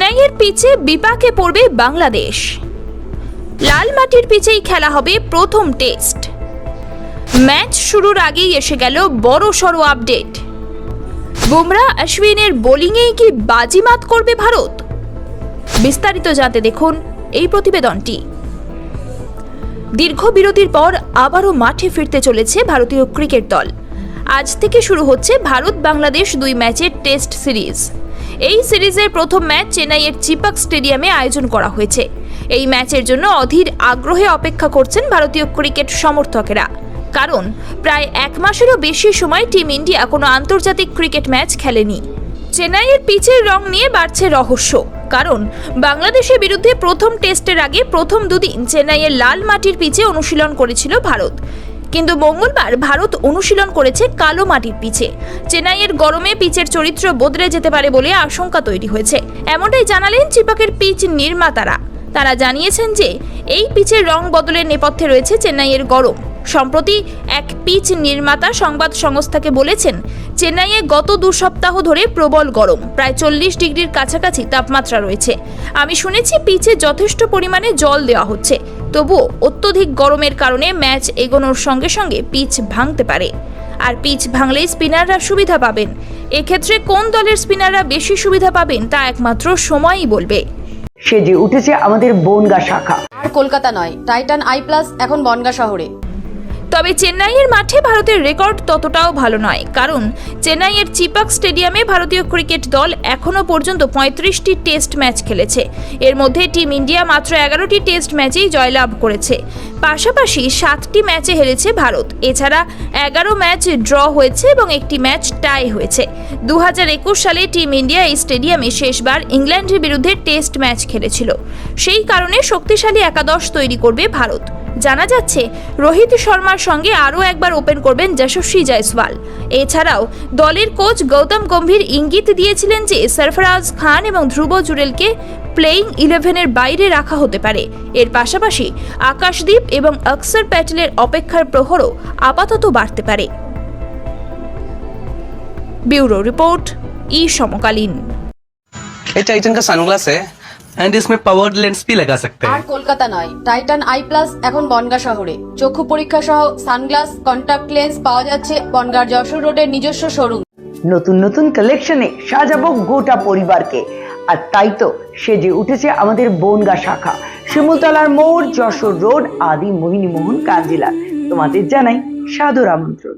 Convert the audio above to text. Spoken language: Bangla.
চেন্নাইয়ের পিচে বিপাকে পড়বে বাংলাদেশ। লাল মাটির পিচেই খেলা হবে প্রথম টেস্ট। ম্যাচ শুরুর আগেই এসে গেল বড়সড় আপডেট। বুমরা অশ্বিনের বোলিংয়েই কি বাজিমাত করবে ভারত? বিস্তারিত জানতে দেখুন এই প্রতিবেদনটি। দীর্ঘ বিরতির পর আবারও মাঠে ফিরতে চলেছে ভারতীয় ক্রিকেট দল। আজ থেকে শুরু হচ্ছে ভারত বাংলাদেশ 2 ম্যাচের টেস্ট সিরিজ। এই সিরিজের প্রথম ম্যাচ চেন্নাইয়ের চিপাক স্টেডিয়ামে আয়োজন করা হয়েছে। এই ম্যাচের জন্য অধীর আগ্রহে অপেক্ষা করছেন ভারতীয় ক্রিকেট সমর্থকেরা, কারণ প্রায় 1 মাসেরও বেশি সময় টিম ইন্ডিয়া কোনো আন্তর্জাতিক ক্রিকেট ম্যাচ খেলেনি। চেন্নাইয়ের পিচের রং নিয়ে বাড়ছে রহস্য, কারণ বাংলাদেশের বিরুদ্ধে প্রথম টেস্টের আগে প্রথম দুদিন চেন্নাইয়ের লাল মাটির পিচে অনুশীলন করেছিল ভারত, কিন্তু মঙ্গলবার ভারত অনুশীলন করেছে কালো মাটির পিচে। চেন্নাইয়ের গরমে পিচের চরিত্র বদলে যেতে পারে বলে আশঙ্কা তৈরি হয়েছে, এমনটাই জানালেন চিপাকের পিচ নির্মাতারা। তারা জানিয়েছেন যে এই পিচের রং বদলের নেপথ্যে রয়েছে চেন্নাইয়ের গরম। সম্প্রতি এক পিচ নির্মাতা সংবাদ সংস্থাকে বলেছেন, চেন্নাইয়ে গত 2 সপ্তাহ ধরে প্রবল গরম, প্রায় 40 ডিগ্রির কাছাকাছি তাপমাত্রা রয়েছে। আমি শুনেছি পিচে যথেষ্ট পরিমাণে জল দেওয়া হচ্ছে, তবুও অত্যধিক গরমের কারণে ম্যাচ এগোনোর সঙ্গে সঙ্গে পিচ ভাঙতে পারে। আর পিচ ভাঙলেই স্পিনাররা সুবিধা পাবেন। এক্ষেত্রে কোন দলের স্পিনাররা বেশি সুবিধা পাবেন তা একমাত্র সময়ই বলবে। সেজে উঠেছে আমাদের বনগাঁ শাখা। আর কলকাতা নয়, টাইটান আই প্লাস এখন বনগাঁ শহরে। তবে চেন্নাইয়ের মাঠে ভারতের রেকর্ড ততটাও ভালো নয়, কারণ চেন্নাইয়ের চিপাক স্টেডিয়ামে ভারতীয় ক্রিকেট দল এখনও পর্যন্ত 35টি টেস্ট ম্যাচ খেলেছে। এর মধ্যে টিম ইন্ডিয়া মাত্র 11টি টেস্ট ম্যাচেই জয়লাভ করেছে। পাশাপাশি 7টি ম্যাচে হেরেছে ভারত। এছাড়া 11 ম্যাচ ড্র হয়েছে এবং 1টি ম্যাচ টাই হয়েছে। 2021 সালে টিম ইন্ডিয়া এই স্টেডিয়ামে শেষবার ইংল্যান্ডের বিরুদ্ধে টেস্ট ম্যাচ খেলেছিল। সেই কারণে শক্তিশালী একাদশ তৈরি করবে ভারত। জানা যাচ্ছে রোহিত শর্মার সঙ্গে আরও একবার ওপেন করবেন যশস্বী জয়সওয়াল। এছাড়াও দলের কোচ গৌতম গম্ভীর ইঙ্গিত দিয়েছিলেন যে সরফরাজ খান এবং ধ্রুব জুরেলকে প্লেইং 11-এর বাইরে রাখা হতে পারে। এর পাশাপাশি আকাশদীপ এবং অক্ষর প্যাটেলের অপেক্ষার প্রহরও আপাতত বাড়তে পারে। ब्यूरो रिपोर्ट, ई समकालीन। ये टाइटन का सनग्लास है एंड इसमें पावर्ड लेंस भी लगा सकते আর हैं। কলকাতা নয়, টাইটান আই প্লাস এখন বনগাঁ শহরে। চক্ষু পরীক্ষা সহ সানগ্লাস, কন্টাক্ট লেন্স পাওয়া যাচ্ছে বনগাঁর যশোর রোডের নিজস্ব শোরুম। নতুন নতুন কালেকশনে সাজাবো গোটা পরিবারকে, আর তাই তো সেজে উঠেছে আমাদের বনগাঁ শাখা। শিমুলতলার মোড়, যশোর রোড, আদি মোহিনী মোহন কাঞ্জিলা। তোমাদের জানাই সাদর আমন্ত্রণ।